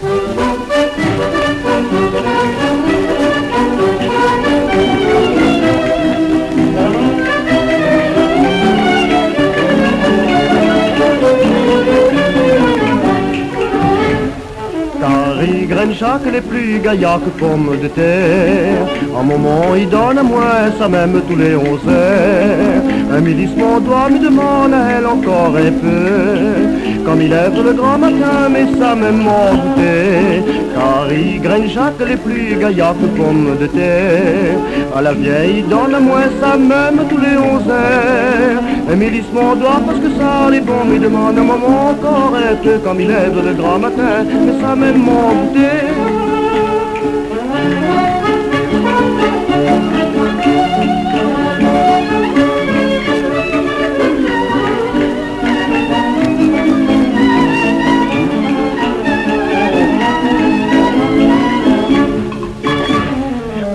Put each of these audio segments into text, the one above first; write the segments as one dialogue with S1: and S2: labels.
S1: Carrie graine chaque les plus gaillards que pommes de terre. En moment il donne à moi ça même tous les 11 heures. Un milice mon doigt me demande à elle encore un peu. Comme il lève le grand matin mais ça même mon goûter. Carrie graine chaque les plus gaillards que pommes de terre. À la vieille donne à moi ça même tous les 11 heures. Un milice mon doigt parce que ça les bons me demande un moment encore un peu. Comme il lève le grand matin mais ça même mon goûter.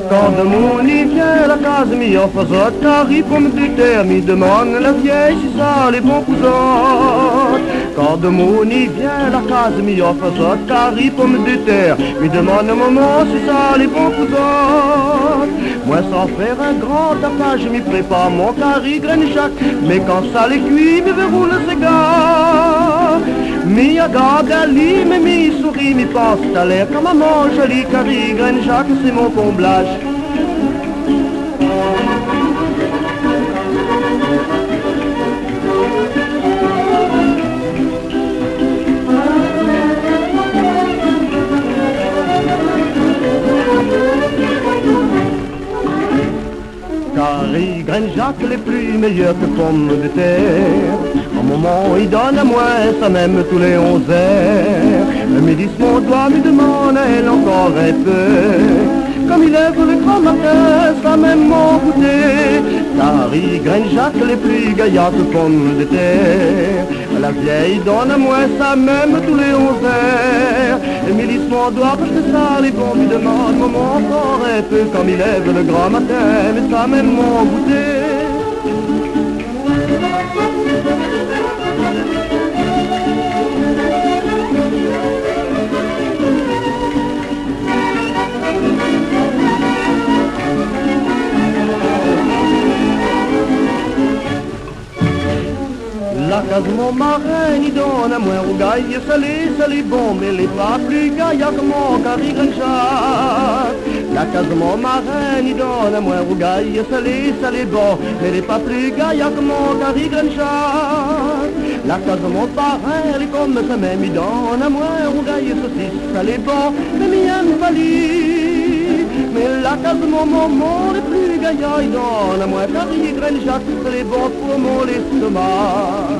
S1: Quand de mon lit vient la case m'y offre autres Carrie pomme de terre, m'y demande la vieille si ça les bons cousottes. Quand de mon lit vient la case m'y offre autres Carrie pomme de terre, m'y demande un moment si ça les bons cousottes. Moi sans faire un grand tapage, m'y prépare mon Carrie graine chaque, mais quand ça les cuit, m'y verroule ses gars. Mi regarde à lui, mais mi sourit, mi pense à l'air comme maman jolie Carrie graine chaque, c'est mon comblage. Carrie graine Jacques les plus meilleurs que pommes de terre. Au moment il donne à moi ça même tous les 11 heures. Le midi mon doigt me demande à elle encore un peu. Comme il lève le grand matin ça même mon goûter. Carrie graine Jacques les plus gaillards que pommes de terre. La vieille donne à moi ça même tous les 11 heures. Et Mélisse mon doigt parce que ça les bons me demandent moment encore un peu. Comme il lève le grand matin mais ça même mon goûter. La case mon marin, il donne à moi rougaille, salé bon, mais les pas plus gaillards que mon Carrie graine chaque. La case mon marin, il donne à moi rougaille, salé bon, mais les pas plus gaillards que mon Carrie graine chaque. La case mon parrain, les comme ça même, il donne à moi rougaille, saucisse, salé bon, mais mienne valise. Mais la case mon maman, les plus gaillards, il donne à moi Carrie graine chaque, salé bon pour mon estomac.